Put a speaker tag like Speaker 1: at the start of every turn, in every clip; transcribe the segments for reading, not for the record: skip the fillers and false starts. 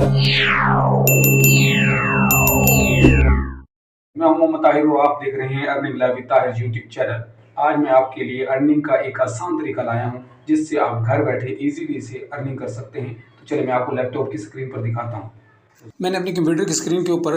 Speaker 1: मैं हूं मोहम्मद ताहिर और आप देख रहे हैं earning live with Tahir YouTube channel. आज मैं आपके लिए अर्निंग का एक आसान तरीका लाया हूं जिससे आप घर बैठे इजीली इसे अर्निंग कर सकते हैं। तो चलिए मैं आपको लैपटॉप की स्क्रीन पर दिखाता हूं। मैंने अपनी कंप्यूटर की स्क्रीन के ऊपर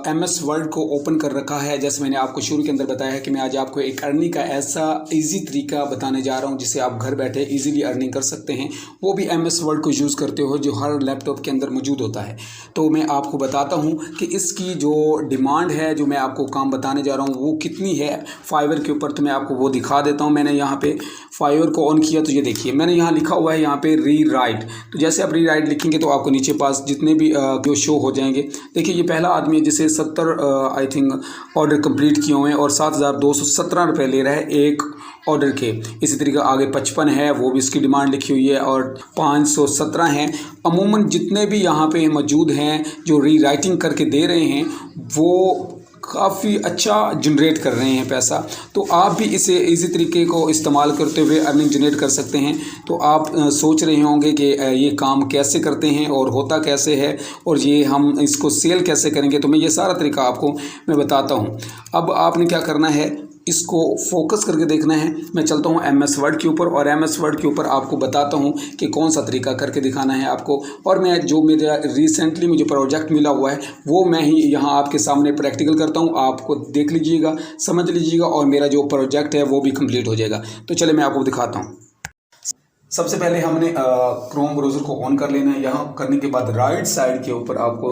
Speaker 1: MS वर्ड को ओपन कर रखा है। जैसे मैंने आपको शुरू के अंदर बताया है कि मैं आज आपको एक अर्निंग का ऐसा इजी तरीका बताने जा रहा हूं जिससे आप घर बैठे इजीली अर्निंग कर सकते हैं, वो भी MS वर्ड को यूज़ करते हो जो हर लैपटॉप के अंदर मौजूद होता है। तो मैं आपको बताता हूं कि इसकी जो डिमांड है, जो मैं आपको काम बताने जा रहा हूँ वो कितनी है फाइवर के ऊपर, तो मैं आपको वो दिखा देता हूँ। मैंने यहाँ पे फाइवर को ऑन किया तो ये देखिए मैंने यहाँ लिखा हुआ है यहाँ पे री राइट। तो जैसे आप री राइट लिखेंगे तो आपको नीचे पास जितने भी जो शो हो जाएंगे। देखिए ये पहला आदमी है जिसे 70 आई थिंक ऑर्डर कंप्लीट किए हुए हैं और 7,217 रुपये ले रहा है एक ऑर्डर के। इसी तरीके आगे 55 है, वो भी इसकी डिमांड लिखी हुई है, और 517 हैं। अमूमन जितने भी यहाँ पे मौजूद हैं जो री राइटिंग करके दे रहे हैं वो काफ़ी अच्छा जनरेट कर रहे हैं पैसा। तो आप भी इसे इसी तरीके को इस्तेमाल करते हुए अर्निंग जनरेट कर सकते हैं। तो आप सोच रहे होंगे कि ये काम कैसे करते हैं और होता कैसे है और ये हम इसको सेल कैसे करेंगे, तो मैं ये सारा तरीका आपको मैं बताता हूँ। अब आपने क्या करना है, इसको फोकस करके देखना है। मैं चलता हूँ MS वर्ड के ऊपर और MS वर्ड के ऊपर आपको बताता हूँ कि कौन सा तरीका करके दिखाना है आपको। और मैं जो मेरा रिसेंटली मुझे प्रोजेक्ट मिला हुआ है वो मैं ही यहाँ आपके सामने प्रैक्टिकल करता हूँ। आपको देख लीजिएगा, समझ लीजिएगा और मेरा जो प्रोजेक्ट है वो भी कंप्लीट हो जाएगा। तो चलिए मैं आपको दिखाता हूँ। सबसे पहले हमने क्रोम ब्राउज़र को ऑन कर लेना है। यहाँ करने के बाद राइट साइड के ऊपर आपको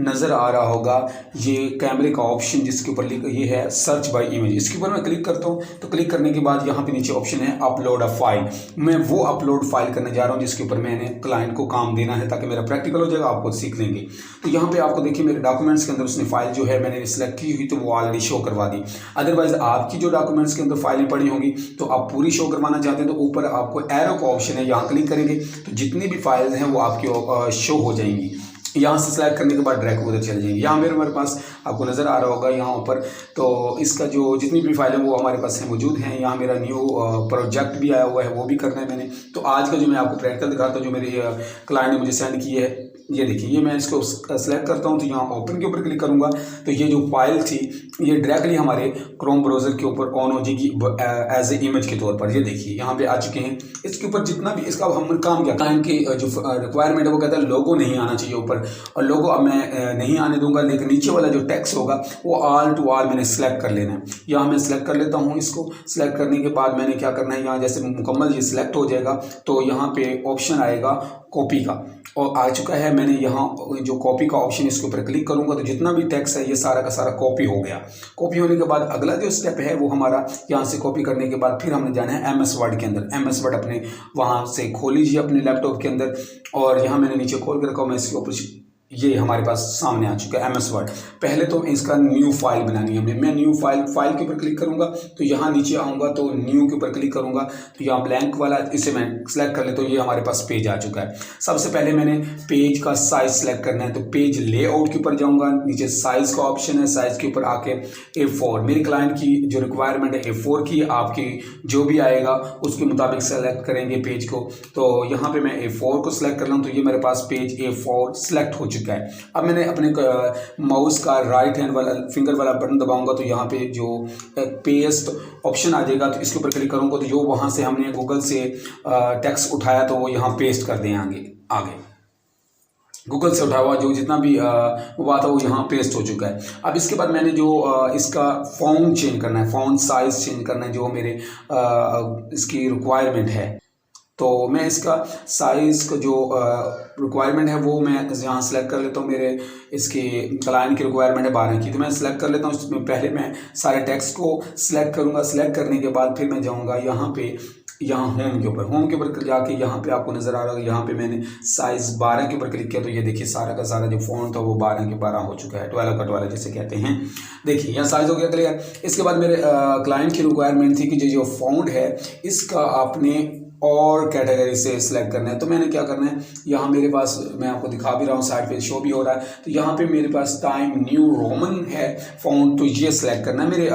Speaker 1: नज़र आ रहा होगा ये कैमरे का ऑप्शन जिसके ऊपर ये है सर्च बाय इमेज। इसके ऊपर मैं क्लिक करता हूँ तो क्लिक करने के बाद यहाँ पे नीचे ऑप्शन है अपलोड अ फाइल। मैं वो अपलोड फाइल करने जा रहा हूँ जिसके ऊपर मैंने क्लाइंट को काम देना है ताकि मेरा प्रैक्टिकल हो जाएगा, आपको सीख लेंगे। तो यहाँ पे आपको देखिए मेरे डॉक्यूमेंट्स के अंदर उसने फाइल जो है मैंने सिलेक्ट की हुई तो वो ऑलरेडी शो करवा दी। अदरवाइज आपकी जो डॉक्यूमेंट्स के अंदर फाइलें पड़ी होंगी तो आप पूरी शो करवाना चाहते हैं तो ऊपर आपको एरो का ऑप्शन है, यहाँ क्लिक करेंगे तो जितनी भी फाइल्स हैं वो आपकी शो हो जाएंगी। यहाँ से सिलेक्ट करने के बाद ड्रैग उधर चले जाएंगे। यहाँ मेरे पास आपको नज़र आ रहा होगा यहाँ ऊपर, तो इसका जो जितनी भी फाइल है वो हमारे पास है मौजूद हैं। यहाँ मेरा न्यू प्रोजेक्ट भी आया हुआ है, वो भी करना है मैंने। तो आज का जो मैं आपको प्रैक्टिकल दिखाता हूँ जो मेरे क्लाइंट ने मुझे सेंड की है, ये देखिए ये मैं इसको सेलेक्ट करता हूँ तो यहाँ ओपन के ऊपर क्लिक करूँगा तो ये जो फाइल थी ये डायरेक्टली हमारे क्रोम ब्राउज़र के ऊपर ऑन हो जाएगी एज ए इमेज के तौर पर। ये देखिए यहाँ पे आ चुके हैं। इसके ऊपर जितना भी इसका हम काम किया, क्लाइंट की जो रिक्वायरमेंट है वो कहता है लोगो नहीं आना चाहिए ऊपर, और लोगो अब मैं नहीं आने दूंगा, लेकिन नीचे वाला जो टेक्स्ट होगा वो ऑल टू ऑल मैंने सेलेक्ट कर लेना है। यहाँ मैं सेलेक्ट कर लेता हूँ। इसको सेलेक्ट करने के बाद मैंने क्या करना है, यहाँ जैसे मुकम्मल ये सिलेक्ट हो जाएगा तो यहाँ पे ऑप्शन आएगा कॉपी का, और आ चुका है। मैंने यहाँ जो कॉपी का ऑप्शन इसके ऊपर क्लिक करूँगा तो जितना भी टेक्स्ट है ये सारा का सारा कॉपी हो गया। कॉपी होने के बाद अगला जो स्टेप है वो हमारा यहाँ से कॉपी करने के बाद फिर हमने जाना है MS वर्ड के अंदर। MS वर्ड अपने वहाँ से खोल लीजिए अपने लैपटॉप के अंदर, और यहाँ मैंने नीचे खोल कर रखा हूँ। मैं इसके ऊपर ये हमारे पास सामने आ चुका है MS वर्ड। पहले तो इसका न्यू फाइल बनानी है हमें। मैं न्यू फाइल के ऊपर क्लिक करूंगा तो यहाँ नीचे आऊँगा तो न्यू के ऊपर क्लिक करूंगा तो यहाँ ब्लैंक वाला इसे मैं सेलेक्ट कर ले तो ये हमारे पास पेज आ चुका है। सबसे पहले मैंने पेज का साइज सेलेक्ट करना है तो पेज लेआउट के ऊपर जाऊँगा, नीचे साइज़ का ऑप्शन है, साइज़ के ऊपर आके A4 मेरे क्लाइंट की जो रिक्वायरमेंट है A4 की, आपकी जो भी आएगा उसके मुताबिक सेलेक्ट करेंगे पेज को। तो यहाँ पर मैं A4 को सिलेक्ट कर रहा हूँ तो ये मेरे पास पेज A4 सेलेक्ट हो चुका है। अब मैंने अपने माउस का राइट हैंड वाला फिंगर वाला बटन दबाऊंगा तो यहाँ पे जो पेस्ट ऑप्शन आ जाएगा तो इसके ऊपर क्लिक करूंगा तो जो वहाँ से हमने गूगल से टेक्स्ट उठाया तो वो यहाँ पेस्ट कर दें आगे गूगल से उठाया हुआ जो जितना भी हुआ था वो यहाँ पेस्ट हो चुका है। अब इसके बाद मैंने जो इसका फॉन्ट चेंज करना है, फॉन्ट साइज चेंज करना है जो मेरे इसकी रिक्वायरमेंट है। तो मैं इसका साइज़ का जो रिक्वायरमेंट है वो मैं यहाँ सेलेक्ट कर लेता हूँ। मेरे इसकी क्लाइंट की रिक्वायरमेंट है 12 की, तो मैं सेलेक्ट कर लेता हूँ। उसमें पहले मैं सारे टेक्स्ट को सिलेक्ट करूँगा। सेलेक्ट करने के बाद फिर मैं जाऊँगा यहाँ होम के ऊपर जाके यहाँ पे आपको नज़र आ रहा है, यहाँ पे मैंने साइज़ 12 के ऊपर क्लिक किया तो ये देखिए सारा का सारा जो फ़ॉन्ट था वो 12 के 12 हो चुका है, 12 का 12 जैसे कहते हैं। देखिए यहाँ साइज़ हो गया क्लियर। इसके बाद मेरे क्लाइंट की रिक्वायरमेंट थी कि जो फ़ॉन्ट है इसका आपने और कैटेगरी से सिलेक्ट करना है। तो मैंने क्या करना है, यहाँ मेरे पास मैं आपको दिखा भी रहा हूँ, साइड पे शो भी हो रहा है। तो यहाँ पे मेरे पास टाइम न्यू रोमन है फ़ॉन्ट, तो ये सिलेक्ट करना है। मेरे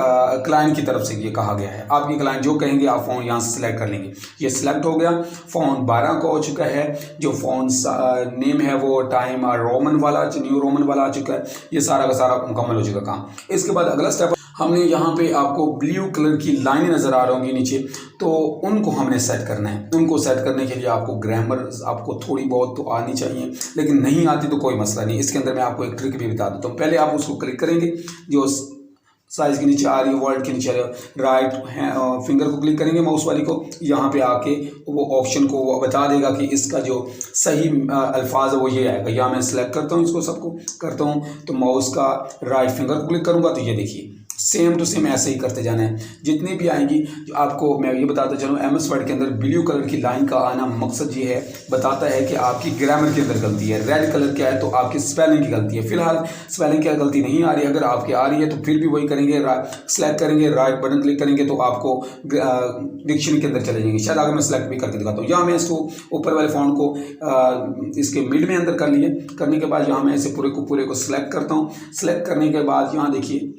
Speaker 1: क्लाइंट की तरफ से ये कहा गया है, आपके क्लाइंट जो कहेंगे आप फ़ॉन्ट यहाँ से सिलेक्ट कर लेंगे। ये सिलेक्ट हो गया। फ़ॉन्ट 12 का हो चुका है। जो फ़ॉन्ट नेम है वो टाइम रोमन वाला, न्यू रोमन वाला आ चुका है। ये सारा का सारा मुकम्मल हो चुका काम। इसके बाद अगला स्टेप, हमने यहाँ पे आपको ब्लू कलर की लाइनें नज़र आ रही होंगी नीचे, तो उनको हमने सेट करना है। उनको सेट करने के लिए आपको ग्रामर आपको थोड़ी बहुत तो आनी चाहिए, लेकिन नहीं आती तो कोई मसला नहीं। इसके अंदर मैं आपको एक ट्रिक भी बता देता हूँ। पहले आप उसको क्लिक करेंगे, जो साइज के नीचे आ रही है, वर्ड के नीचे आ रही है, राइट फिंगर को क्लिक करेंगे माउस वाली को, यहाँ पे आके वो ऑप्शन को वो बता देगा कि इसका जो सही अल्फाज है वो ये आएगा। यहाँ मैं सिलेक्ट करता हूँ, इसको सबको करता हूँ, तो माउस का राइट फिंगर को क्लिक करूँगा, तो ये देखिए सेम टू सेम ऐसे ही करते जाना है। जितनी भी आएंगी, आपको मैं ये बताता चलूँ, MS वर्ड के अंदर ब्लू कलर की लाइन का आना मकसद ये है, बताता है कि आपकी ग्रामर के अंदर गलती है। रेड कलर क्या है, तो आपकी स्पेलिंग की गलती है। फिलहाल स्पेलिंग की गलती नहीं आ रही है। अगर आपकी आ रही है तो फिर भी वही करेंगे, सेलेक्ट करेंगे, राइट बटन क्लिक करेंगे, तो आपको डिक्शनरी के अंदर चले जाएंगे। शायद अगर मैं सेलेक्ट भी करके दिखाता हूँ, यहाँ मैं इसको ऊपर वाले फॉन्ट को इसके मिड में अंदर कर लिए। करने के बाद यहाँ मैं इसे पूरे को सिलेक्ट करता हूँ। सेलेक्ट करने के बाद यहाँ देखिए,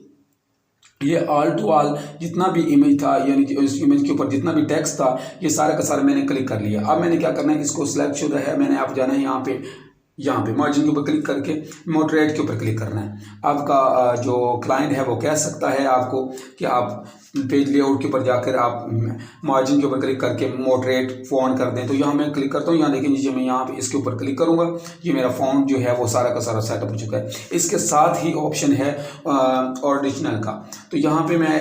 Speaker 1: ये ऑल टू ऑल जितना भी इमेज था, यानी कि उस इमेज के ऊपर जितना भी टेक्स्ट था, ये सारा का सारा मैंने क्लिक कर लिया। अब मैंने क्या करना है, इसको सिलेक्ट शुदा है, मैंने आप जाना है यहाँ पे मार्जिन के ऊपर क्लिक करके मोटरेट के ऊपर क्लिक करना है। आपका जो क्लाइंट है वो कह सकता है आपको कि आप पेज लेआउट के ऊपर जाकर आप मार्जिन के ऊपर क्लिक करके मोटरेट फ़ॉन्ट कर दें। तो यहाँ मैं क्लिक करता हूँ, यहाँ देखिए नीचे मैं यहाँ पे इसके ऊपर क्लिक करूँगा, ये मेरा फ़ॉन्ट जो है वो सारा का सारा सेटअप हो चुका है। इसके साथ ही ऑप्शन है ओरिजिनल का, तो यहाँ पे मैं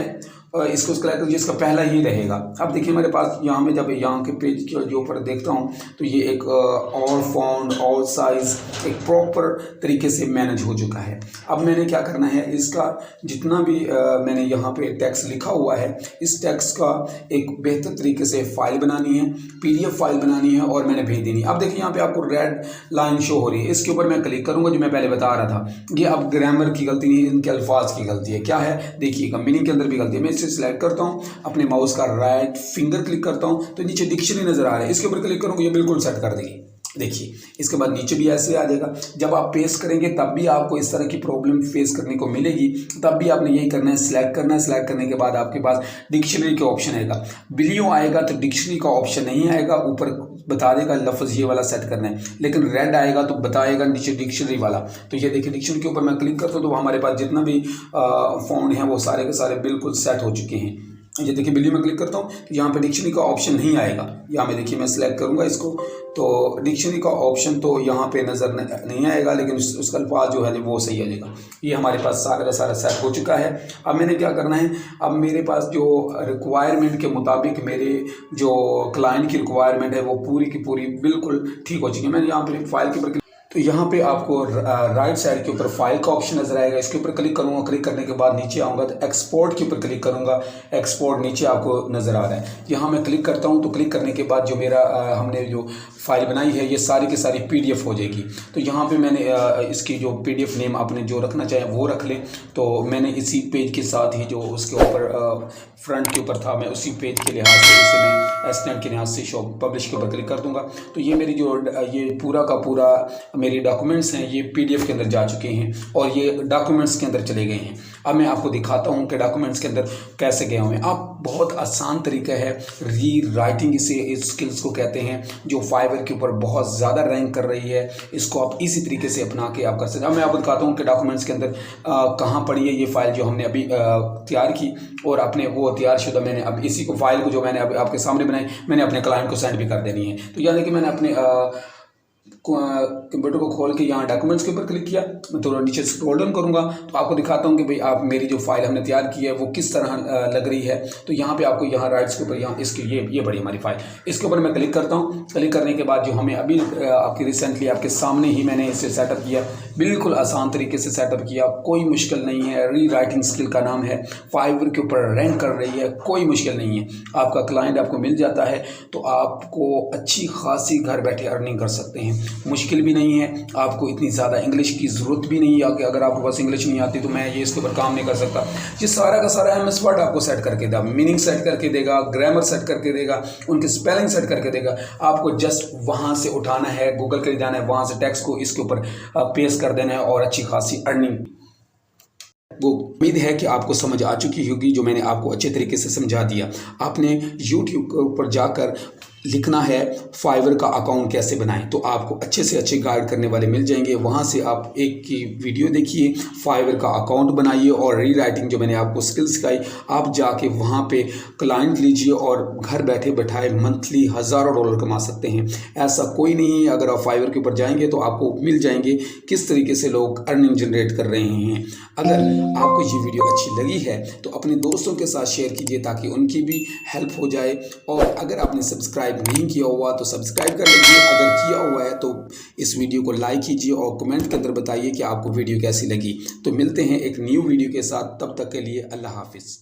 Speaker 1: इसको सिलेक्ट करिए, इसका पहला ही रहेगा। अब देखिए मेरे पास यहाँ में जब यहाँ के पेज के जो ऊपर देखता हूँ, तो ये एक और फॉन्ट और साइज एक प्रॉपर तरीके से मैनेज हो चुका है। अब मैंने क्या करना है, इसका जितना भी मैंने यहाँ पे टेक्स्ट लिखा हुआ है, इस टेक्स्ट का एक बेहतर तरीके से फाइल बनानी है, PDF फाइल बनानी है और मैंने भेज देनी है। अब देखिए यहाँ पे आपको रेड लाइन शो हो रही है, इसके ऊपर मैं क्लिक करूँगा। जो मैं पहले बता रहा था, ये अब ग्रामर की गलती नहीं, इनके अल्फाज की गलती है। क्या है देखिएगा, मीनिंग के अंदर भी गलती है। मैं सिलेक्ट करता हूं, अपने माउस का राइट फिंगर क्लिक करता हूं, तो नीचे डिक्शनरी नजर आ रहा है, इसके ऊपर क्लिक करूंगा, ये बिल्कुल सेट कर देगी। देखिए इसके बाद नीचे भी ऐसे आ जाएगा। जब आप पेस्ट करेंगे तब भी आपको इस तरह की प्रॉब्लम फेस करने को मिलेगी, तब भी आपने यही करना है, सिलेक्ट करना है। सिलेक्ट करने के बाद आपके पास डिक्शनरी का ऑप्शन आएगा। ब्लू आएगा तो डिक्शनरी का ऑप्शन नहीं आएगा, ऊपर बता देगा लफ्ज़ ये वाला सेट करना है, लेकिन रेड आएगा तो बताएगा नीचे डिक्शनरी वाला। तो ये देखिए डिक्शनरी के ऊपर मैं क्लिक करता हूँ, तो हमारे पास जितना भी फॉन्ट है वो सारे के सारे बिल्कुल सेट हो चुके हैं। ये देखिए बिल्ली में क्लिक करता हूँ, तो यहाँ पे डिक्शनरी का ऑप्शन नहीं आएगा। यहाँ में देखिए मैं सिलेक्ट करूँगा इसको, तो डिक्शनरी का ऑप्शन तो यहाँ पे नज़र नहीं आएगा, लेकिन उसका अल्फाज जो है वो सही आ जाएगा। ये हमारे पास सारा का सारा सेट हो चुका है। अब मैंने क्या करना है, अब मेरे पास जो रिक्वायरमेंट के मुताबिक मेरे जो क्लाइंट की रिक्वायरमेंट है वो पूरी की पूरी बिल्कुल ठीक हो चुकी है। मैंने यहाँ पर फाइल के ऊपर, तो यहाँ पे आपको राइट साइड के ऊपर फाइल का ऑप्शन नजर आएगा, इसके ऊपर क्लिक करूँगा। क्लिक करने के बाद नीचे आऊँगा तो एक्सपोर्ट के ऊपर क्लिक करूँगा। एक्सपोर्ट नीचे आपको नज़र आ रहा है, यहाँ मैं क्लिक करता हूँ। तो क्लिक करने के बाद जो मेरा हमने जो फाइल बनाई है ये सारी की सारी PDF हो जाएगी। तो यहाँ पे मैंने इसकी जो PDF नेम आपने जो रखना चाहे वो रख लें। तो मैंने इसी पेज के साथ ही जो उसके ऊपर फ्रंट के ऊपर था, मैं उसी पेज के लिहाज से इसे मैं एस्टेंट के लिहाज से शो पब्लिश के ऊपर क्लिक कर दूँगा। तो ये मेरी जो ये पूरा का पूरा मेरी डॉक्यूमेंट्स हैं ये PDF के अंदर जा चुके हैं और ये डॉक्यूमेंट्स के अंदर चले गए हैं। अब मैं आपको दिखाता हूँ कि डॉक्यूमेंट्स के अंदर कैसे गए हुए हैं। आप बहुत आसान तरीका है, री राइटिंग इसे इस स्किल्स को कहते हैं, जो फाइवर के ऊपर बहुत ज़्यादा रैंक कर रही है। इसको आप इसी तरीके से अपना के आप कर सकते हैं। अब मैं आपको दिखाता हूँ कि डॉक्यूमेंट्स के अंदर कहाँ पड़ी है ये फाइल जो हमने अभी तैयार की, और अपने वो तैयार शुदा मैंने अब इसी को फाइल को जो मैंने अभी आपके सामने बनाई, मैंने अपने क्लाइंट को सेंड भी कर देनी है। तो यानी कि मैंने अपने कंप्यूटर को खोल के यहाँ डॉक्यूमेंट्स के ऊपर क्लिक किया, मैं थोड़ा नीचे स्क्रॉल डाउन करूँगा तो आपको दिखाता हूँ कि भाई आप मेरी जो फाइल हमने तैयार की है वो किस तरह लग रही है। तो यहाँ पे आपको यहाँ राइट्स के ऊपर यहाँ इसकी ये बड़ी हमारी फाइल, इसके ऊपर मैं क्लिक करता हूँ। क्लिक करने के बाद जो हमें अभी आपकी रिसेंटली आपके सामने ही मैंने इसे सेटअप किया, बिल्कुल आसान तरीके से सेटअप किया, कोई मुश्किल नहीं है। री राइटिंग स्किल का नाम है, फाइवर के ऊपर रैंक कर रही है, कोई मुश्किल नहीं है। आपका क्लाइंट आपको मिल जाता है तो आपको अच्छी खासी घर बैठे अर्निंग कर सकते हैं। मुश्किल भी नहीं है, आपको इतनी ज़्यादा इंग्लिश की ज़रूरत भी नहीं है कि अगर आपके पास इंग्लिश नहीं आती तो मैं ये इसके ऊपर काम नहीं कर सकता। ये सारा का सारा MS वर्ड आपको सेट करके देगा, मीनिंग सेट करके देगा, ग्रामर सेट करके देगा, उनके स्पेलिंग सेट करके देगा। आपको जस्ट वहाँ से उठाना है, गूगल के लिए जाना है, वहाँ से टेक्स्ट को इसके ऊपर पेस्ट कर देना है और अच्छी खासी अर्निंग। वो उम्मीद है कि आपको समझ आ चुकी होगी, जो मैंने आपको अच्छे तरीके से समझा दिया। आपने YouTube के ऊपर जाकर लिखना है फाइवर का अकाउंट कैसे बनाएं, तो आपको अच्छे से अच्छे गाइड करने वाले मिल जाएंगे। वहाँ से आप एक की वीडियो देखिए, फाइवर का अकाउंट बनाइए और री राइटिंग जो मैंने आपको स्किल सिखाई, आप जाके वहाँ पे क्लाइंट लीजिए और घर बैठे बैठाए मंथली हज़ारों डॉलर कमा सकते हैं। ऐसा कोई नहीं है, अगर आप फाइवर के ऊपर जाएंगे तो आपको मिल जाएंगे किस तरीके से लोग अर्निंग जनरेट कर रहे हैं। अगर आपको ये वीडियो अच्छी लगी है तो अपने दोस्तों के साथ शेयर कीजिए ताकि उनकी भी हेल्प हो जाए। और अगर आपने सब्सक्राइब नहीं किया हुआ तो सब्सक्राइब कर लीजिए, अगर किया हुआ है तो इस वीडियो को लाइक कीजिए और कमेंट के अंदर बताइए कि आपको वीडियो कैसी लगी। तो मिलते हैं एक न्यू वीडियो के साथ, तब तक के लिए अल्लाह हाफिज़।